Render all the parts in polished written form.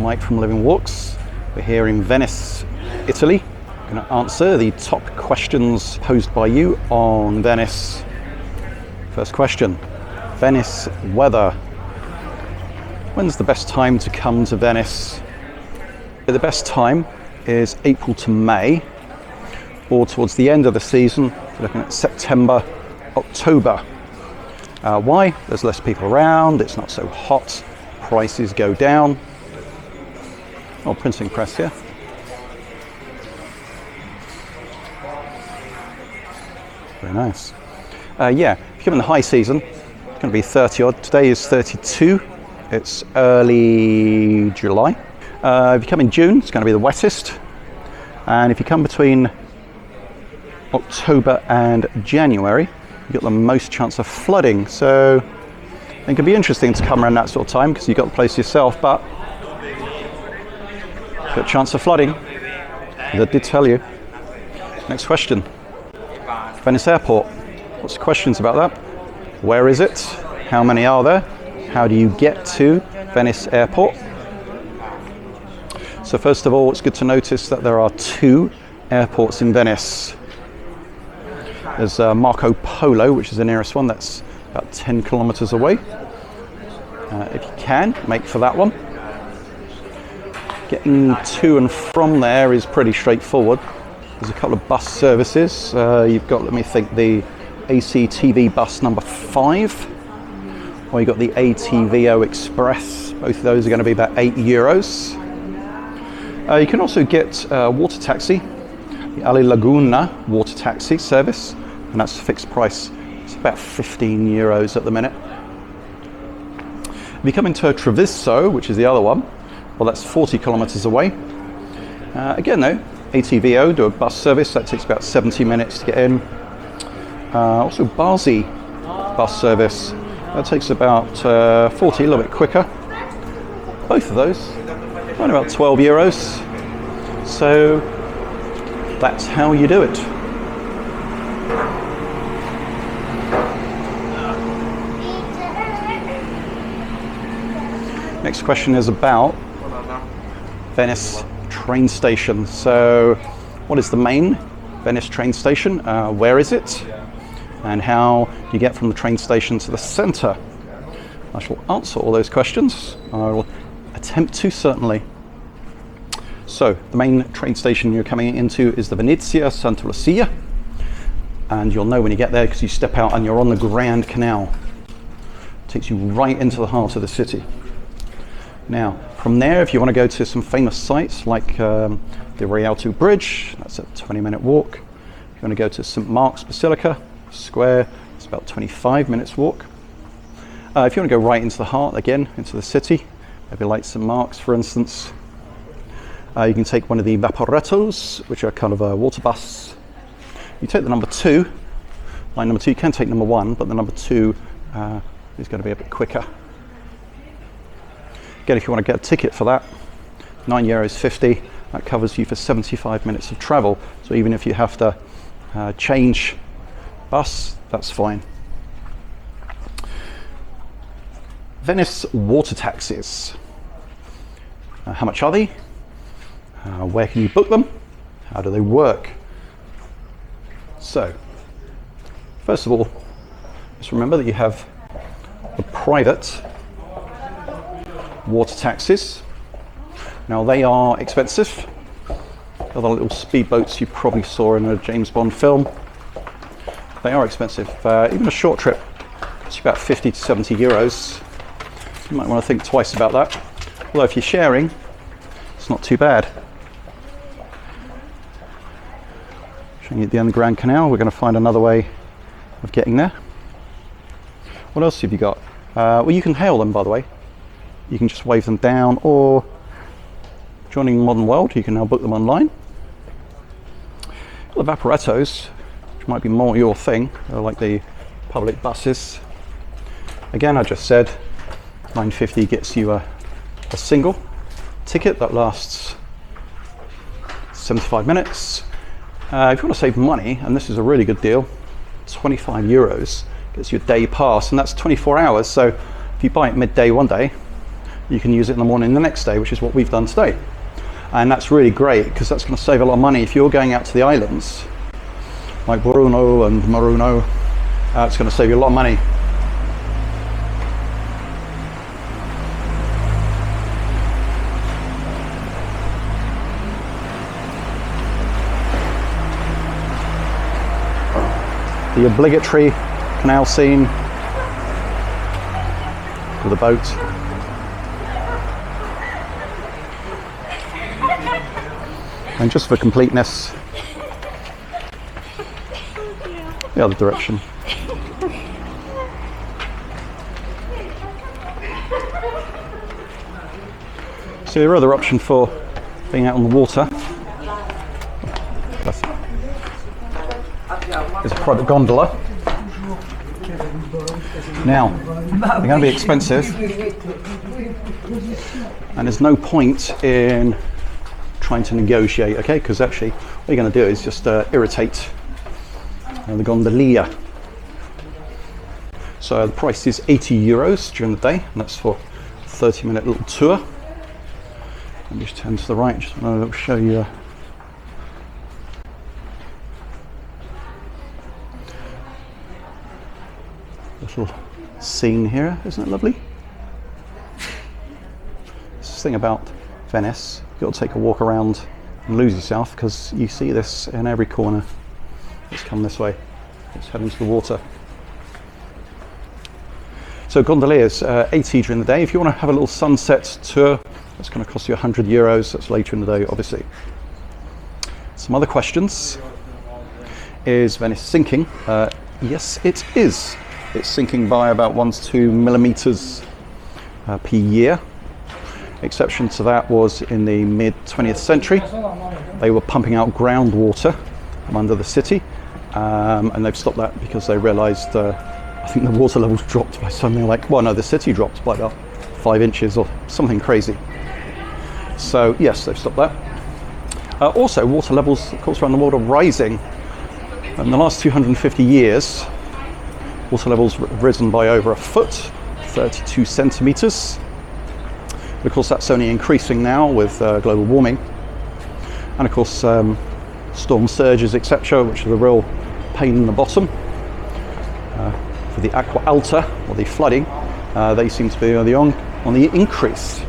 Mike from Living Walks. We're here in Venice, Italy. I'm going to answer the top questions posed by you on Venice. First question, Venice weather. When's the best time to come to Venice? The best time is April to May, or towards the end of the season, we're looking at September, October. Why? There's less people around, it's not so hot, prices go down. Oh, printing press here. Very nice. Yeah, if you come in the high season, it's going to be 30 odd. Today is 32. It's early July. If you come in June, it's going to be the wettest. And if you come between October and January, you've got the most chance of flooding. So it can be interesting to come around that sort of time because you've got the place yourself, but got a chance of flooding. I did tell you. Next question. Venice Airport. What's the questions about that? Where is it? How many are there? How do you get to Venice Airport? So first of all, it's good to notice that there are two airports in Venice. There's Marco Polo, which is the nearest one. That's about 10 kilometers away. If you can, make for that one. Getting to and from there is pretty straightforward. There's a couple of bus services. You've got, let me think, the ACTV bus number 5, or you've got the ATVO Express. Both of those are going to be about €8. You can also get water taxi, the Ali Laguna water taxi service, and that's a fixed price. It's about €15 at the minute. If you come into Treviso, which is the other one, well, that's 40 kilometers away. Again though, ATVO do a bus service that takes about 70 minutes to get in. Also Basi bus service, that takes about 40, a little bit quicker. Both of those, around about €12. So that's how you do it. Next question is about Venice Train Station. So what is the main Venice Train Station? Where is it? And how do you get from the train station to the centre? I shall answer all those questions. I will attempt to, certainly. So the main train station you're coming into is the Venezia Santa Lucia, and you'll know when you get there because you step out and you're on the Grand Canal. It takes you right into the heart of the city. Now from there, if you want to go to some famous sites like the Rialto Bridge, that's a 20-minute walk. If you want to go to St Mark's Basilica Square, it's about 25 minutes walk. If you want to go right into the heart again, into the city, maybe like St Mark's for instance, you can take one of the Vaporettos, which are kind of a water bus. You take the number 2, line number 2, you can take number 1, but the number 2 is going to be a bit quicker. Again, if you want to get a ticket for that, €9.50, that covers you for 75 minutes of travel. So even if you have to change bus, that's fine. Venice water taxis. How much are they? Where can you book them? How do they work? So, first of all, just remember that you have the private water taxis. Now they are expensive. They're the little speedboats you probably saw in a James Bond film. They are expensive. Even a short trip, it's about 50 to 70 euros. You might want to think twice about that. Although if you're sharing, it's not too bad. Showing you at the end of the Grand Canal, we're going to find another way of getting there. What else have you got? Well, you can hail them, by the way. You can just wave them down, or joining the modern world, you can now book them online. The Vaporettos, which might be more your thing, like the public buses. Again, I just said, $9.50 gets you a single ticket that lasts 75 minutes. If you want to save money, and this is a really good deal, €25 gets you a day pass, and that's 24 hours. So if you buy it midday one day, you can use it in the morning the next day, which is what we've done today. And that's really great because that's going to save a lot of money. If you're going out to the islands, like Bruno and Maruno, it's going to save you a lot of money. The obligatory canal scene with a boat. And just for completeness, the other direction. So your other option for being out on the water is a private gondola. Now, they're going to be expensive, and there's no point in trying to negotiate, okay? Because actually, what you're going to do is just irritate the gondolier. So the price is €80 during the day, and that's for a 30-minute little tour. Let me just turn to the right, just want to show you. Little scene here, isn't it lovely? This thing about Venice, you've got to take a walk around and lose yourself, because you see this in every corner. Let's come this way. Let's head into the water. So gondoliers, 80 during the day. If you want to have a little sunset tour, that's going to cost you €100. That's later in the day, obviously. Some other questions. Is Venice sinking? Yes, it is. It's sinking by about 1 to 2 millimeters per year. Exception to that was in the mid 20th century. They were pumping out groundwater from under the city, and they've stopped that because they realized I think the water levels dropped by something like, well no, the city dropped by about 5 inches or something crazy. So yes, they've stopped that. Also, water levels, of course, around the world are rising. In the last 250 years, water levels have risen by over a foot, 32 centimeters. But of course, that's only increasing now with global warming. And of course, storm surges, etc., which are the real pain in the bottom. For the aqua alta, or the flooding, they seem to be on the increase.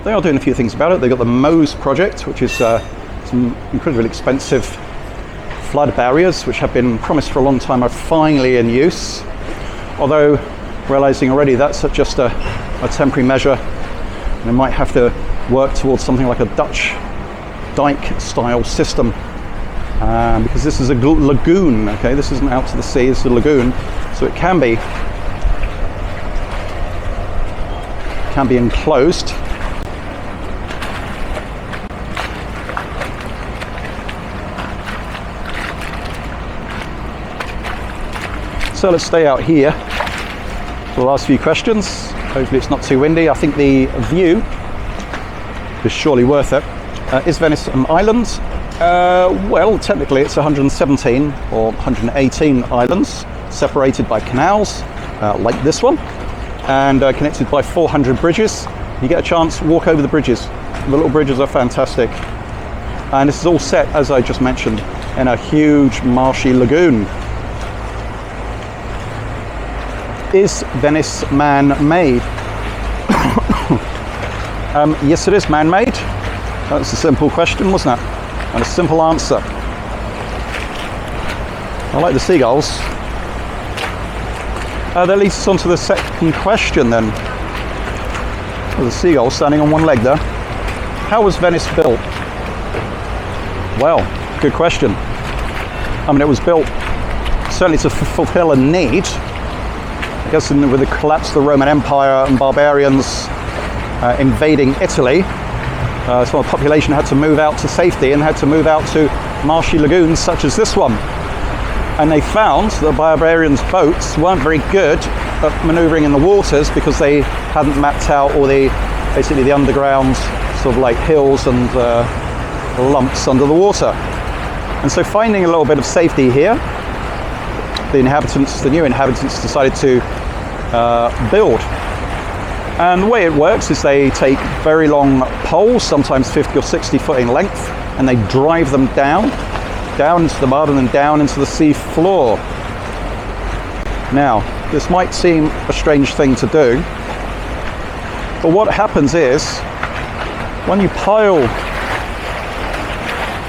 They are doing a few things about it. They've got the MOSE project, which is some incredibly expensive flood barriers, which have been promised for a long time, are finally in use. Although, realizing already that's just a temporary measure, and they might have to work towards something like a Dutch dike-style system, because this is a lagoon. Okay, this isn't out to the sea; it's a lagoon, so it can be enclosed. So let's stay out here for the last few questions. Hopefully it's not too windy. I think the view is surely worth it. Is Venice an island? Well, technically it's 117 or 118 islands separated by canals, like this one, and connected by 400 bridges. You get a chance, walk over the bridges. The little bridges are fantastic. And this is all set, as I just mentioned, in a huge marshy lagoon. Is Venice man-made? Yes, it is man-made. That's a simple question, wasn't it? And a simple answer. I like the seagulls. That leads us on to the second question then. There's a seagull standing on one leg there. How was Venice built? Well, good question. I mean, it was built certainly to fulfill a need. I guess with the collapse of the Roman Empire and barbarians invading Italy, so the population had to move out to safety and had to move out to marshy lagoons such as this one. And they found that the barbarians' boats weren't very good at manoeuvring in the waters because they hadn't mapped out all basically the underground sort of like hills and lumps under the water. And so finding a little bit of safety here, the new inhabitants decided to build And the way it works is they take very long poles, sometimes 50 or 60 foot in length, and they drive them down into the mud and then down into the sea floor. Now, this might seem a strange thing to do, but what happens is, when you pile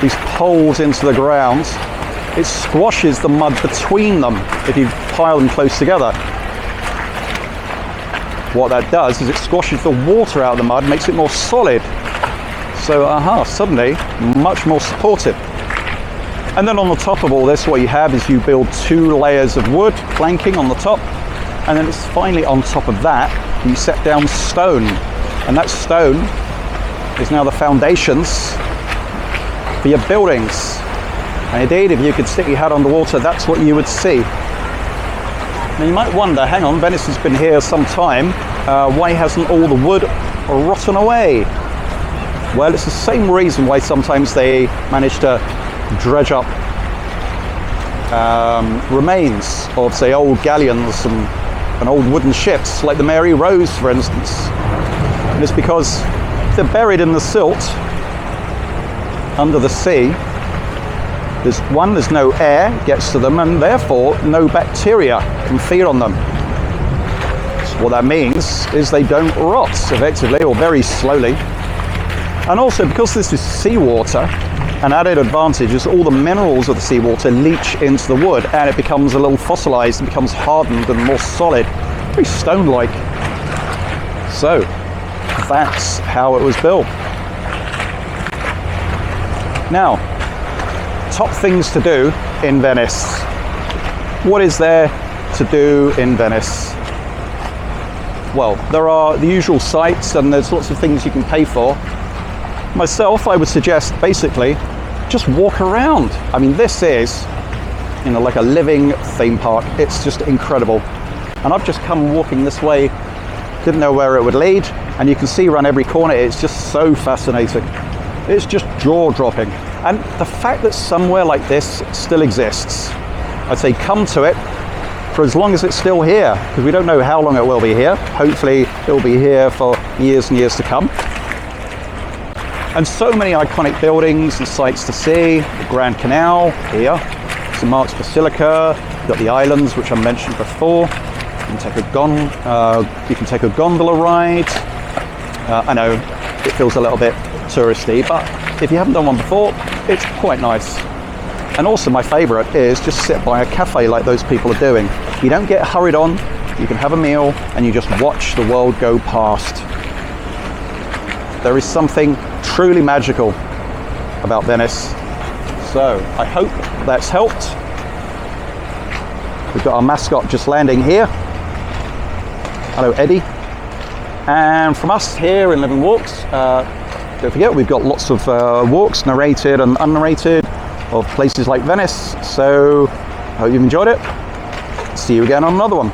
these poles into the ground, it squashes the mud between them if you pile them close together. What that does is it squashes the water out of the mud, makes it more solid. So, suddenly much more supportive. And then on the top of all this, what you have is you build 2 layers of wood planking on the top, and then it's finally on top of that you set down stone, and that stone is now the foundations for your buildings. And indeed, if you could stick your head underwater, that's what you would see. Now you might wonder, hang on, Venice has been here some time, why hasn't all the wood rotten away? Well, it's the same reason why sometimes they manage to dredge up remains of, say, old galleons and old wooden ships, like the Mary Rose, for instance. And it's because they're buried in the silt under the sea. There's no air gets to them, and therefore no bacteria can feed on them. So what that means is they don't rot effectively, or very slowly. And also, because this is seawater, an added advantage is all the minerals of the seawater leach into the wood, and it becomes a little fossilized and becomes hardened and more solid, very stone-like. So that's how it was built. Now, top things to do in Venice. What is there to do in Venice? Well, there are the usual sites, and there's lots of things you can pay for. Myself, I would suggest basically just walk around. I mean, this is, like a living theme park. It's just incredible. And I've just come walking this way, didn't know where it would lead, and you can see around every corner, it's just so fascinating. It's just jaw-dropping. And the fact that somewhere like this still exists, I'd say come to it for as long as it's still here, because we don't know how long it will be here. Hopefully it will be here for years and years to come. And so many iconic buildings and sights to see. The Grand Canal here, St. Mark's Basilica, you've got the islands which I mentioned before. You can take a gondola ride. I know it feels a little bit touristy, but if you haven't done one before, it's quite nice. And also my favourite is just sit by a cafe like those people are doing. You don't get hurried on, you can have a meal and you just watch the world go past. There is something truly magical about Venice. So I hope that's helped. We've got our mascot just landing here. Hello, Eddie. And from us here in Living Walks, don't forget we've got lots of walks, narrated and unnarrated, of places like Venice. So I hope you've enjoyed it. See you again on another one.